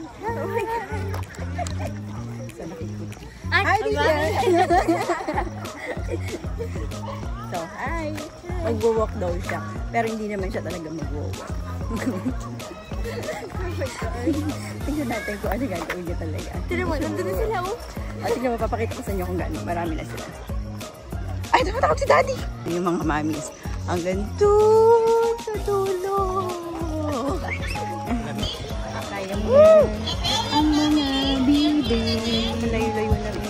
Oh my God. So, nakikita. Hi, Dia! So, hi! Mag-walk daw siya. Pero hindi naman siya talaga mag-walk. Oh my God. Tingnan natin kung ano gagawin niya talaga. Tignan mo, nandun na sila, oh. At tingnan mo, papakita ko sa inyo kung gano'n. Marami na sila. Ay, nakatakot si Daddy! Yung mga mamis. Ang ganito sa dulo. Kaya mo ang mga bibi. Malayo-layo na rin.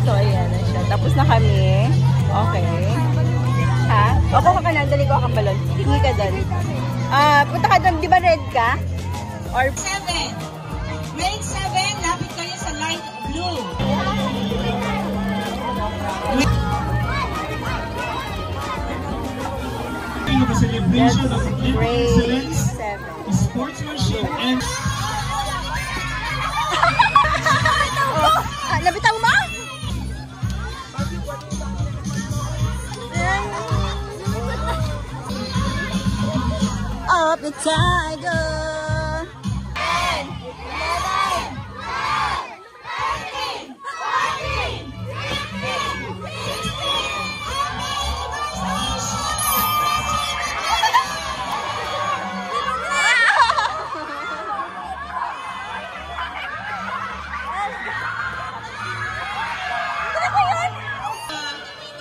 So, ayan na siya. Tapos na kami. Okay. Ha? O, kuha ka na. Dali ko akong balon. Hingi ka doon. Punta ka doon. Di ba red ka? Or 7. Grade 7, lapit kayo sa light blue. A celebration of grade excellence, 7. sportsmanship, and Nabitaw mo? Up the tiger.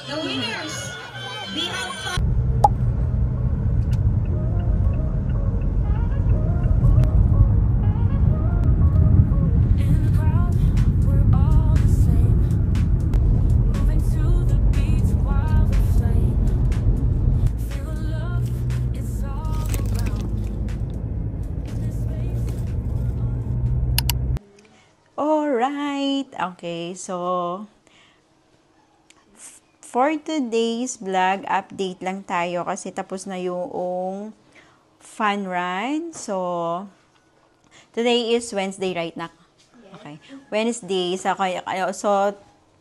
The winners, we have Alright. Okay, so for today's vlog, update lang tayo kasi tapos na yung fun run. So, today is Wednesday, right, Nak? Okay. Wednesday. So,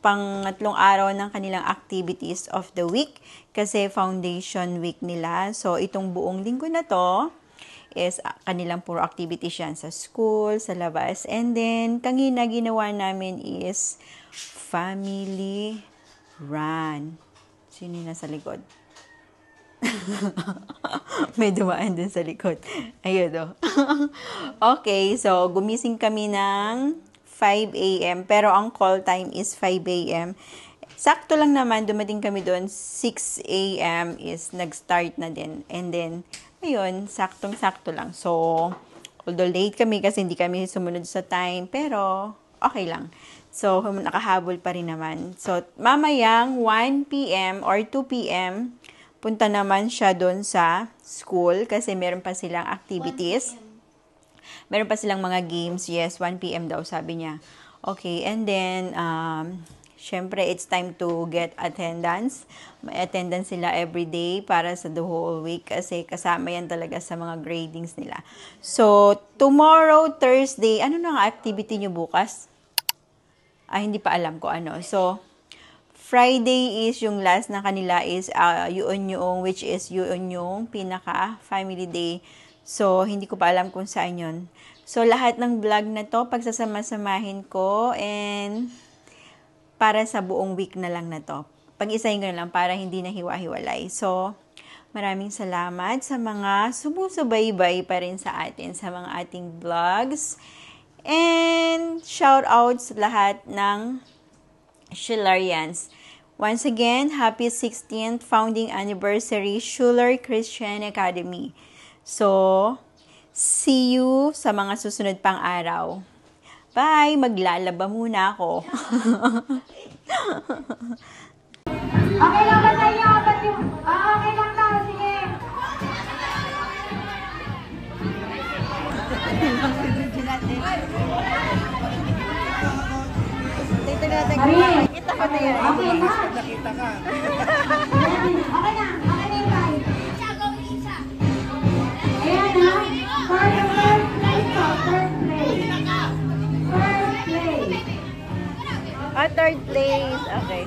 pangatlong araw ng kanilang activities of the week kasi foundation week nila. So, itong buong linggo na to is kanilang puro activities yan sa school, sa labas. And then, kanina ginawa namin is family run. Sino yung nasa likod? May dumaan dun sa likod. Ayun o. Okay, so gumising kami ng 5 a.m. Pero ang call time is 5 a.m. Sakto lang naman, dumating kami doon. 6 a.m. is nag-start na din. And then, ayun, saktong-sakto lang. So, although late kami kasi hindi kami sumunod sa time, pero okay lang. So, nakahabol pa rin naman. So, mamayang 1 p.m. or 2 p.m., punta naman siya doon sa school kasi meron pa silang activities. Meron pa silang mga games. Yes, 1 p.m. daw, sabi niya. Okay, and then, syempre, it's time to get attendance. May attendance sila everyday para sa the whole week kasi kasama yan talaga sa mga gradings nila. So, tomorrow, Thursday, ano na ang activity nyo bukas? Hindi pa alam ko ano. So, Friday is yung last na kanila is yun yung, which is yun yung pinaka-family day. So, hindi ko pa alam kung saan yun. So, lahat ng vlog na to, pagsasama-samahin ko and para sa buong week na lang na to. Pag-isahin ko na lang para hindi na hiwa-hiwalay. So, maraming salamat sa mga sumusubaybay pa rin sa atin, sa mga ating vlogs. And shout out sa lahat ng Schulerians. Once again, happy 16th founding anniversary Schuler Christian Academy. So, see you sa mga susunod pang araw. Bye! Maglalaba muna ako. Okay lang ba sa inyo? Okay lang daw, sige. Marie, Kita ko na yan. okay na. nakita ka. Okay na yung guys. Ayan na. For the first place. Third place. Okay.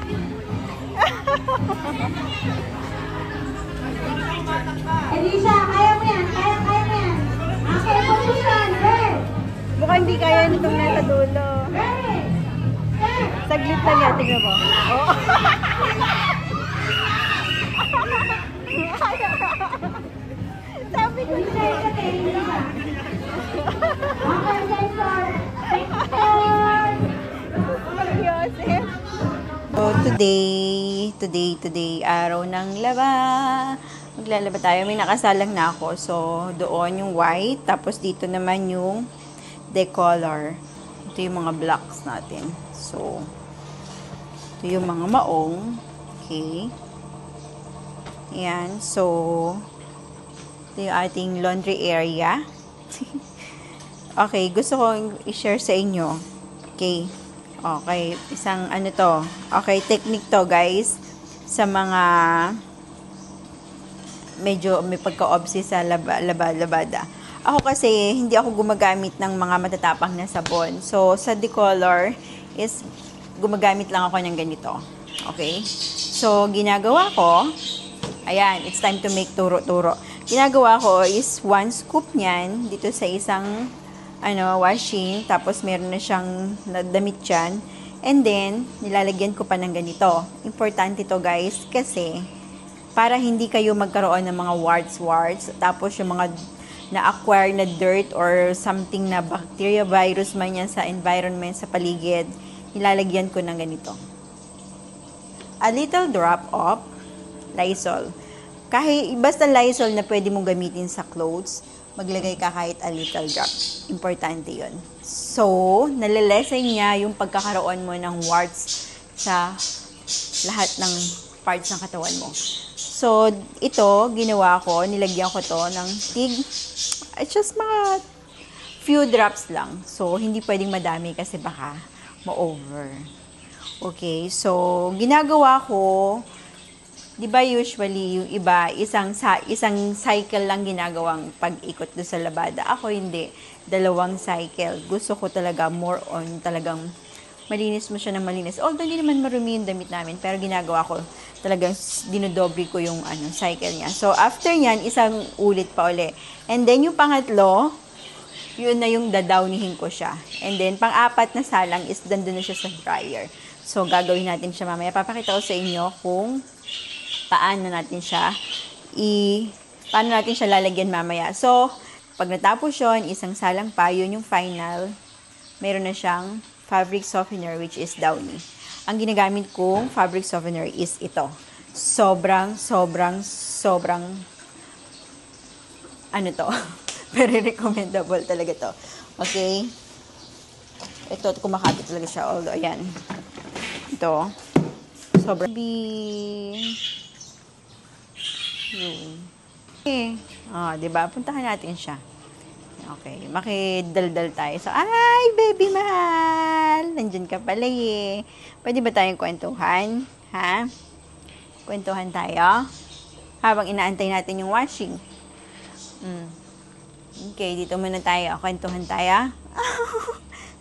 Elisa, kaya mo yan. Kaya mo yan. Okay, saglit lang yan. Tingnan mo. Oh. Sabi ko siya. Okay, sensor. Yosef. So, today, araw ng laba. Maglalaba tayo. May nakasalang na ako. So, doon yung white. Tapos, dito naman yung decolor. Ito yung mga blocks natin. So, ito yung mga maong. Okay. Ayan. So, ito yung ating laundry area. Okay. Gusto kong i-share sa inyo. Okay. Okay, isang ano to. Okay, technique to guys. Sa mga medyo may pagka-obsess sa labada. Ako kasi, hindi ako gumagamit ng mga matatapang na sabon. So, sa decolor is gumagamit lang ako ng ganito. Okay? So, ginagawa ko, ayan, it's time to make turo-turo. Ginagawa ko is 1 scoop niyan dito sa isang washing, tapos meron na siyang damit dyan, and then, nilalagyan ko pa ng ganito. Importante to guys, kasi, para hindi kayo magkaroon ng mga warts, tapos yung mga na-acquire na dirt, or something na bacteria, virus man yan sa environment, sa paligid, nilalagyan ko ng ganito. A little drop of Lysol. Kahit, basta Lysol na pwede mong gamitin sa clothes, maglagay ka kahit a little drop. Importante yun. So, nalalesen niya yung pagkakaroon mo ng warts sa lahat ng parts ng katawan mo. So, ito, ginawa ko, nilagyan ko to ng just mga few drops lang. So, hindi pwedeng madami kasi baka ma-over. Okay, so, ginagawa ko, di ba usually yung iba, isang cycle lang ginagawang pag-ikot doon sa labada. Ako hindi. 2 cycle. Gusto ko talaga more on talagang malinis mo siya ng malinis. Although hindi naman marumi yung damit namin, pero ginagawa ko talagang dinodoble ko yung cycle niya. So, after nyan, isang ulit pa uli. And then, yung pangatlo, yun na yung dadawnihin ko siya. And then, pang-apat na salang is dandun na siya sa dryer. So, gagawin natin siya mamaya. Papakita ko sa inyo kung paano natin siya lalagyan mamaya. So, pag natapos yun, isang salang pa, yun yung final. Meron na siyang fabric softener, which is Downy. Ang ginagamit kong fabric softener is ito. Sobrang very recommendable talaga to. Okay? Ito, kumakapit talaga siya. Although, ayan. Ito. Sobrang okay. Diba? Puntahan natin siya. Okay. Makidaldal tayo. So, ay, baby mahal! Nandyan ka pala eh. Pwede ba tayong kwentuhan? Ha? Kwentuhan tayo? Habang inaantay natin yung washing. Okay, dito muna tayo. Kwentuhan tayo.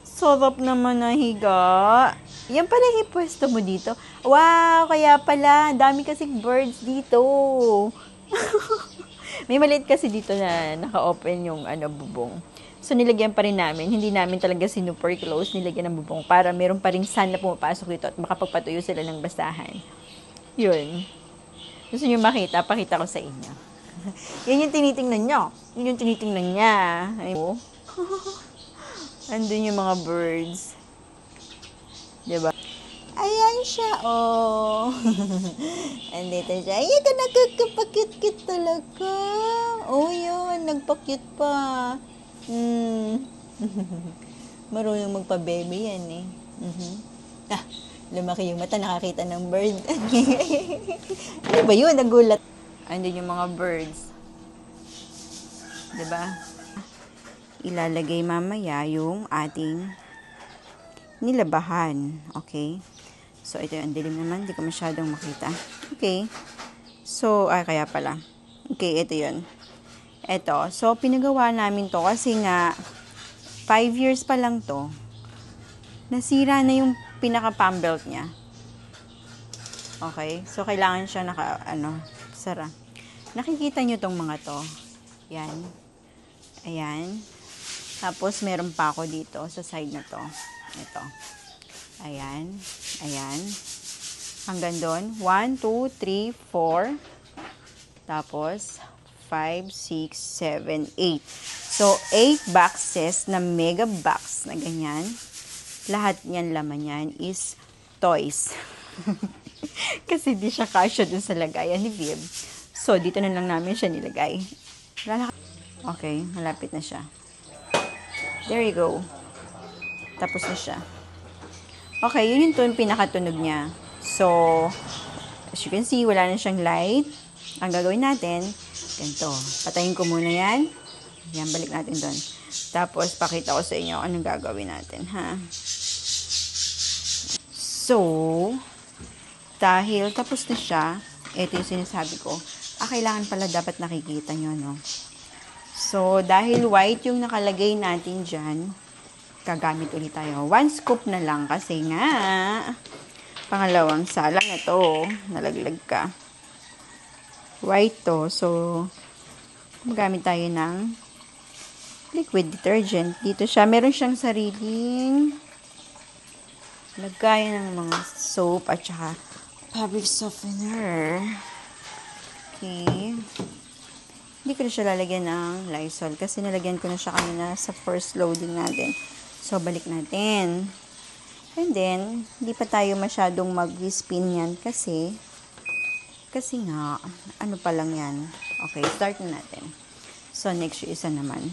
Sarap naman na higa. Yan pala yung pwesto mo dito. Wow, kaya pala. Dami kasing birds dito. May maliit kasi dito na naka-open yung bubong. So, nilagyan pa rin namin. Hindi namin talaga super close. Nilagyan ng bubong para meron pa rin sun na pumapasok dito at makapagpatuyo sila ng basahan. Yun. Gusto nyo makita? Pakita ko sa inyo. Yan yung tinitingnan nyo. Yun yung tinitingnan niya. Ayun. Andun yung mga birds. Diba? Ayan siya, oh. Andito siya. Ayan ka, nagkakapakit-kit talaga. Oh, yun. Nagpakit pa. Marunong magpa-baby yan, eh. Lumaki yung mata, nakakita ng bird. Ano ba yun? Nagulat. Andun yung mga birds. Diba? Ilalagay mamaya yung ating nilabahan. Okay? So, ito yung dilim naman. Hindi ko masyadong makita. Okay. So, kaya pala. Okay, ito yun. Ito. So, pinagawa namin to kasi nga 5 years pa lang to. Nasira na yung pinaka-pump belt niya. Okay? So, kailangan siya sara. Nakikita nyo tong mga to. Yan. Ayan. Tapos, meron pa ako dito sa side na to. Ito. Ayan. Ayan. Hanggang doon. 1, 2, 3, 4. Tapos, 5, 6, 7, 8. So, 8 boxes na mega box na ganyan. Lahat niyan, laman yan is toys. Kasi di siya kasya dun sa lagayan ni Viv. So, dito na lang namin siya nilagay. Okay, malapit na siya. There you go. Tapos na siya. Okay, yun yung pinakatunog niya. So, as you can see, wala na siyang light. Ang gagawin natin, ganito. Patayin ko muna yan. Yan, balik natin doon. Tapos, pakita ko sa inyo anong gagawin natin, ha? So, dahil tapos na siya, ito yung sinasabi ko. Kailangan pala dapat nakikita nyo, no? So, dahil white yung nakalagay natin dyan, gagamit ulit tayo. 1 scoop na lang kasi nga, pangalawang salang na to, nalaglag ka. White to, so, magamit tayo ng liquid detergent. Dito siya, meron siyang sariling lagayan ng mga soap at saka fabric softener. Okay. Hindi ko na siya lalagyan ng Lysol kasi nalagyan ko na siya kanina sa first loading natin. So, balik natin. And then, hindi pa tayo masyadong mag-spin yan kasi nga, ano pa lang yan. Okay, start na natin. So, next yung isa naman.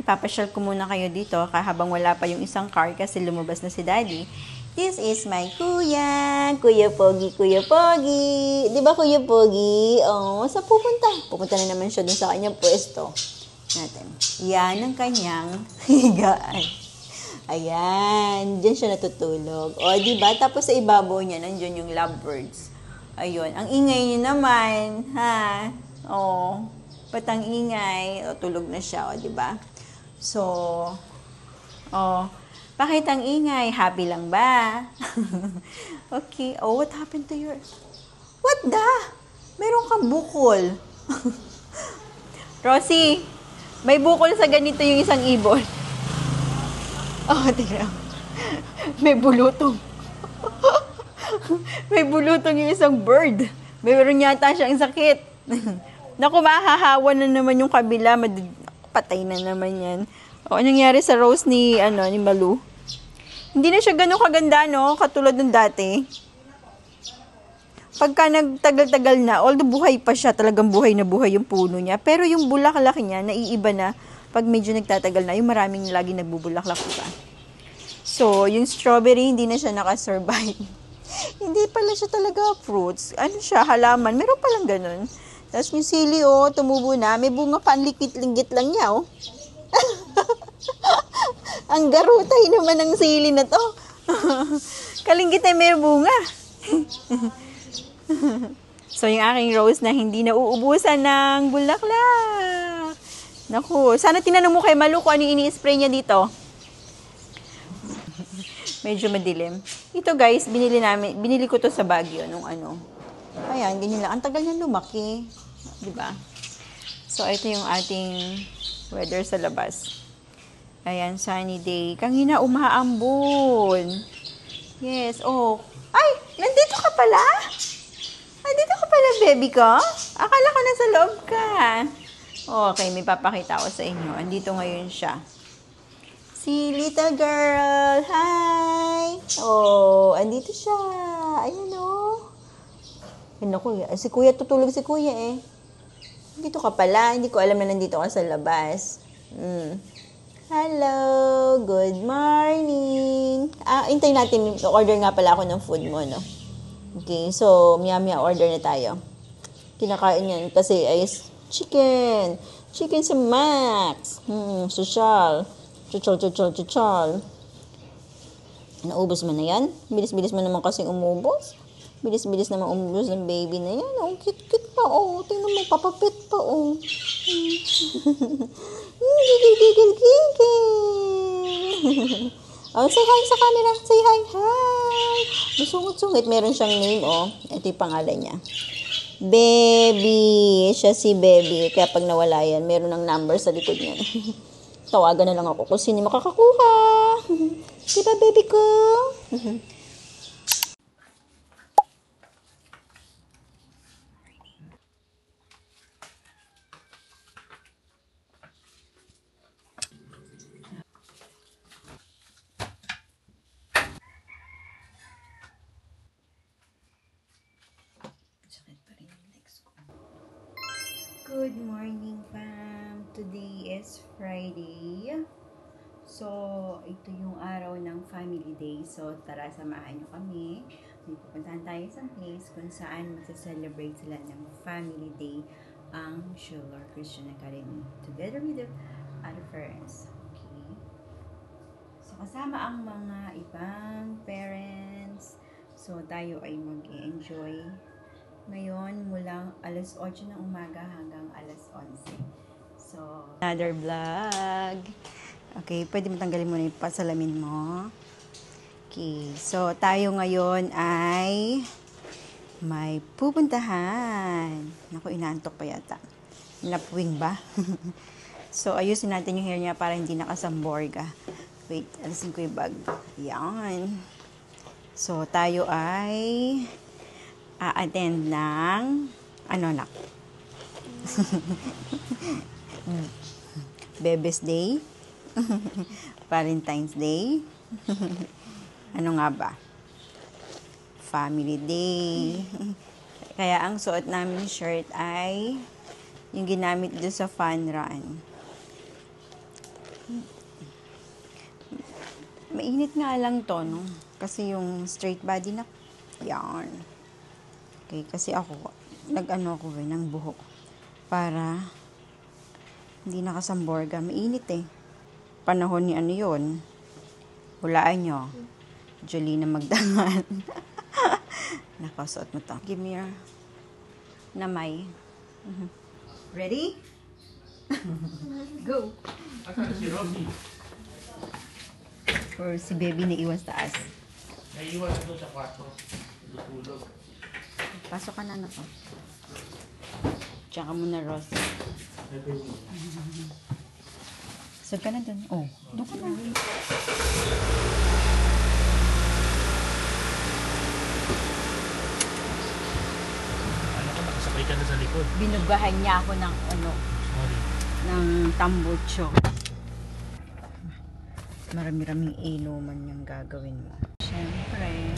Ipapasyal ko muna kayo dito habang wala pa yung isang car kasi lumabas na si Daddy. This is my kuya. Kuya Pogi, Kuya Pogi. Di ba, Kuya Pogi? Oh, saan pupunta? Pupunta na naman siya dun sa kanyang pwesto. Natin. Yan ang kanyang higaan. Ayan. Diyan siya natutulog. O, di ba? Tapos sa ibabaw niya, nandiyan yung lovebirds. Ayun. Ang ingay niya naman. Ha? O, patang ingay. O, tulog na siya. O, di ba? So, bakit ang ingay? Happy lang ba? Okay. Oh, what happened to your... What the? Meron kang bukol. Rosie, may bukol sa ganito yung isang ibon. Oh, tingnan. May bulutong. May bulutong yung isang bird. Mayroon yata siyang sakit. Naku, mahahawa na naman yung kabila. Patay na naman yan. O, anong nangyari sa rose ni Malu? Hindi na siya ganun kaganda, no? Katulad ng dati. Pagka nagtagal-tagal na, although buhay pa siya, talagang buhay na buhay yung puno niya. Pero yung bulaklak niya, naiiba na pag medyo nagtatagal na. Yung maraming lagi nagbubulaklak pa. So, yung strawberry, hindi na siya nakasurvive. Hindi pala siya talaga fruits. Ano siya, halaman. Meron palang ganun. Tapos yung sili, tumubo na. May bunga pa, ang likit-linggit lang niya, Ang garutay naman ng sili na to. Kalinggit ay may bunga. So, yung aking rose na hindi nauubusan ng bulaklak. Naku, sana tinanong mo kay Malu kung ano yung ini-spray niya dito. Medyo madilim. Ito guys, binili ko to sa Baguio nung ano. Ayan, ganyan lang. Ang tagal niya lumaki. Diba? So, ito yung ating weather sa labas. Ayan, sunny day. Kanina umaambon. Yes, Ay, nandito ka pala? Nandito ka pala, baby ko? Akala ko nasa loob ka. Okay, may papakita ko sa inyo. Andito ngayon siya. Si little girl. Hi! Andito siya. Ayan, Naku, si kuya, tutulog si kuya Nandito ka pala. Hindi ko alam na nandito ka sa labas. Hello, good morning. Intay natin, order nga pala ako ng food mo, no? Okay, so, maya-maya order na tayo. Kinakain yan kasi ay chicken. Chicken sa Max. Social. Chuchol. Naubos mo na yan? Bilis-bilis mo naman kasing umubos. Bilis-bilis naman umubos ng baby na yan. Cute-cute pa, Tingnan mo, papapit pa, Gigil. Say hi sa camera. Say hi. Masungit-sungit. Meron siyang name, Ito yung pangalan niya. Baby. Siya si Baby. Kaya pag nawala yan, meron ng number sa likod niya. Tawagan na lang ako kung sino makakakuha. Diba, baby ko? Good morning, fam! Today is Friday. So, ito yung araw ng family day. So, tara, samahan nyo kami. May pupuntahan tayo sa place kung saan magsa-celebrate sila ng family day ang Schuller Christian Academy together with the other parents. Okay. So, kasama ang mga ibang parents. So, tayo ay mag-enjoy ngayon mula alas 8 ng umaga hanggang alas 11. So, another vlog. Okay, pwede mo tanggalin muna yung pasalamin mo. Okay, so tayo ngayon ay may pupuntahan. Naku, inaantok pa yata. Napwing ba? So, ayusin natin yung hair niya para hindi nakasamborga. Wait, alisin ko yung bag. Yan. So, tayo ay a-attend ng Bebes Day, Valentine's Day, ano nga ba? Family Day. Kaya ang suot namin shirt ay yung ginamit doon sa fun run. Mainit nga lang to, no? Kasi yung straight body na yan. Okay, kasi ako, nag-ano ako ng buhok para hindi nakasamborga. Mainit eh. Panahon ni ano yun. Hulaan nyo. Jolina Magdangan. Nakasuot mo to. Give me your namay. Ready? Go! Si Robbie. Or si baby na iwan sa taas. Naiiwan na doon sa kwarto. Tutulog. Pasok ka na na to. Tsaka muna, Ross. Sag ka na dun. Oh, doon ka na. Alam ko, nakasakay ka na sa likod. Binugahan niya ako ng Sorry. ng tambucho. Marami-raming inuman niyang gagawin mo. Siyempre.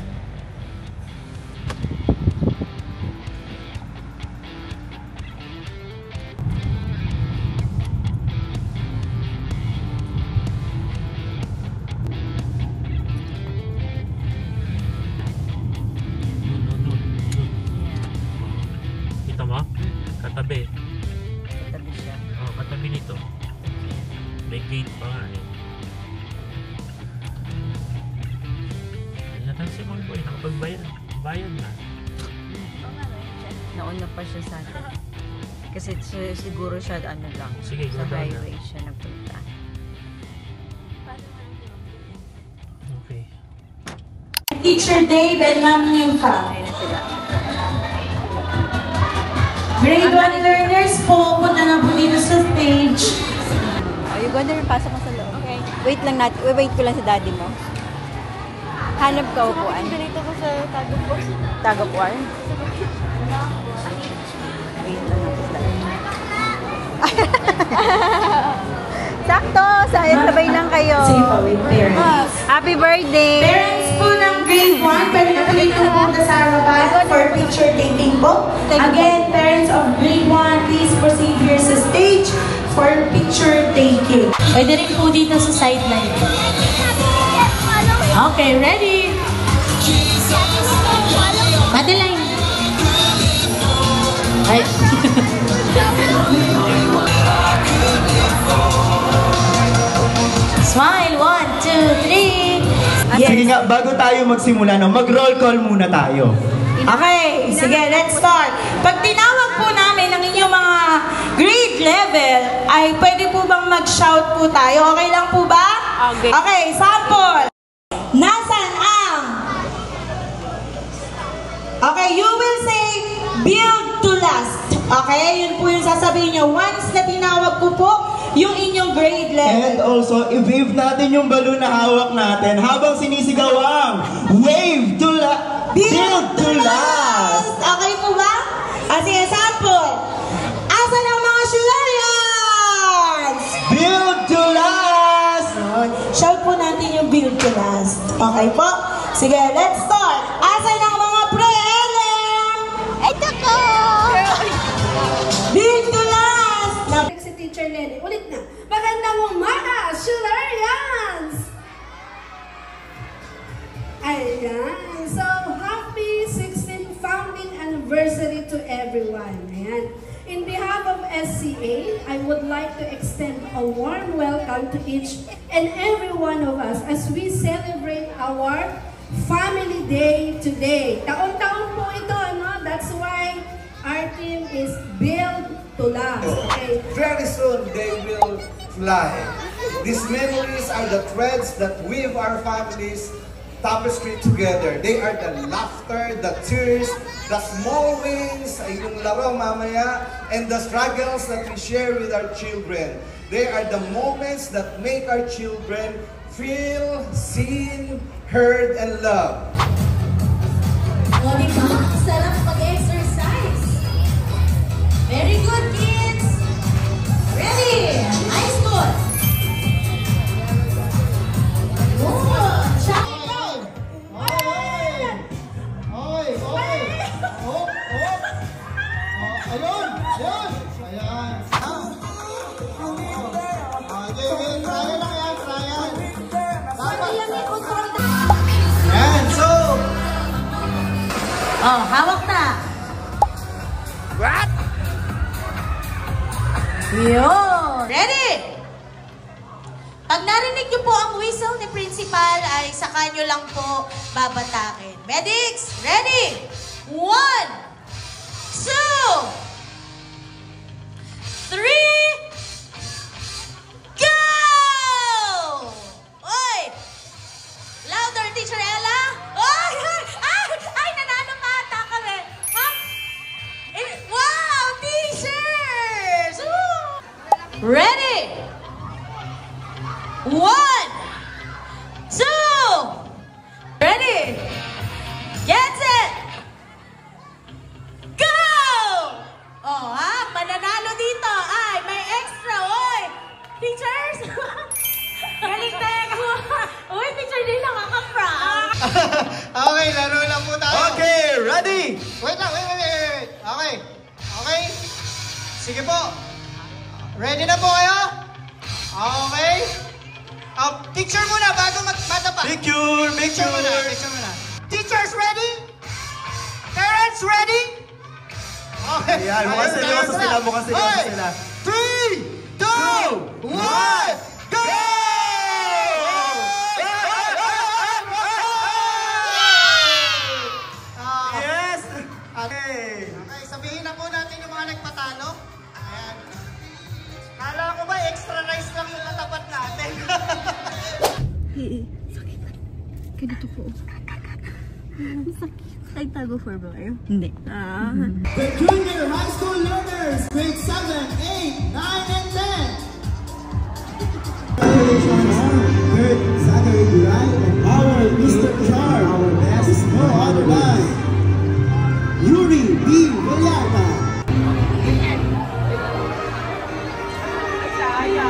Kita mo? Katabi. Katabi siya. Oo, katabi nito. May gate pa nga eh. Natanong si Mang Boy, nakapagbayad. Bayad na. Nauna pa siya sa atin. Kasi siguro siya ano lang. Sige, sa go down highway siya nagpunta. Okay. Teacher Day, Benham Newcomb. Ayun na sila. Grade 1 learners po, punta na po dito sa stage. Oh, you go there, pasok ka sa loob. Okay. Wait lang natin. Wait ko lang si daddy mo. Hanap ka upuan. Dito ko sa Tagupos. Tagapuan. Wait lang natin sa daddy. Sakto! Sabay lang kayo. Safe with parents. Happy birthday! Parents po ng grade 1, pwede na po dito pumunta sa harapan for picture taking po. Again, parents of grade 1, please proceed here sa stage for picture taking. Pwede rin po dito sa sideline. Okay, ready? Madeline. Ay. Smile, 1, 2, 3. Sige nga, bago tayo magsimula, no, mag-roll call muna tayo. Okay, sige, let's start. Pag tinawag po namin ang inyong mga grade level, ay pwede po bang mag-shout po tayo? Okay lang po ba? Okay. Okay, sample. Nasaan ang? Okay, you will say, build to last. Okay, yun po yung sasabihin nyo. Once na tinawag ko po, yung inyong grade grade And 11. also, i-wave natin yung balloon na hawak natin habang sinisigaw ang wave to build to last. Okay po ba? As an example, asan ang mga Shularians? Build to last. Shout po natin yung build to last. Okay po? Sige, let's start. Asan ang mga pre-LM? Ito ko! Build to last. Si Teacher Lenny. Ulit na. Magandang umaga, Shularians! Ayan. So, happy 16th founding anniversary to everyone. Ayan. In behalf of SCA, I would like to extend a warm welcome to each and every one of us as we celebrate our Family Day today. Taon-taon po ito, no? That's why our team is Build to Last. Okay? Very soon they will fly. These memories are the threads that weave our families tapestry together. They are the laughter, the tears, the small wins, yung laro mamaya, and the struggles that we share with our children. They are the moments that make our children feel seen, heard, and loved. O, diba? Sarap mag-exercise. Very good, kids. Ready? High school. Good. Shot. Ayun! Ayun! Ayan! Okay, try lang yan, try yan. Ayan, so... Oh, hawak na. What? Yun. Ready? Pag narinig niyo po ang whistle ni Principal, ay saka niyo lang po babatakin. Medics, ready? 1, 2, 3, go! Oy! Louder, Teacher Ella! Oy! Ay, nanalo pa ata kami! Huh? Wow! Teachers! Woo! Ready? 1, 2, ready? Get set! Go! Oh, mananalo dito. Ay, may extra, oy! Teachers! Galing talaga mo. Uy, teacher din nakaka-prank. Okay, laro lang po tayo. Okay, ready? Wait lang, wait. Okay. Okay? Sige po. Ready na po kayo? Okay. Picture muna bago magmatapa. Picture muna. Teachers ready? Parents ready? Okay. Ayan, mukhang seryoso sila. 3, 2, 1, go! Yes! Okay. Okay, sabihin na po natin yung mga nagpatalo. Ayan. Kala ko ba extra rice lang yung natapat natin? Sakit. Ganito po. Sakit. Nagtago for ba kayo? Hindi. The junior high school learners, grade 7, 8, 9, and 10. Congratulations, Kurt, Zachary Duray, and our Mr. Char. Our best is no other than Yuri B. Villata.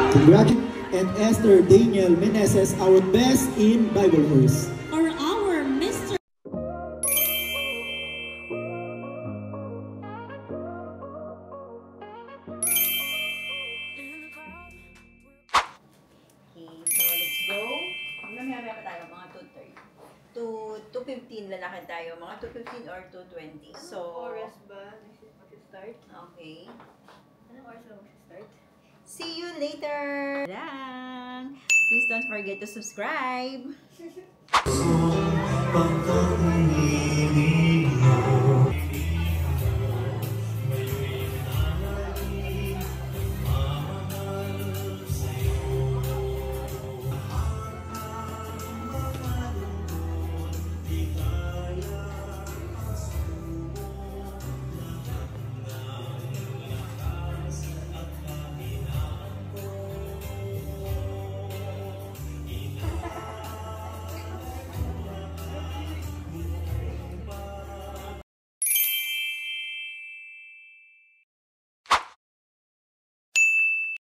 Congratulations, and Esther Daniel Meneses, our best in Bible verse. Or our Mr. Okay, so let's go. Mamaya pa tayo, mga 2:15 lalakad tayo, mga 2:15 or 2:20. So, Oras ba? Mag-start? okay. Anong oras ba mag-start? See you later! Lang! Please don't forget to subscribe!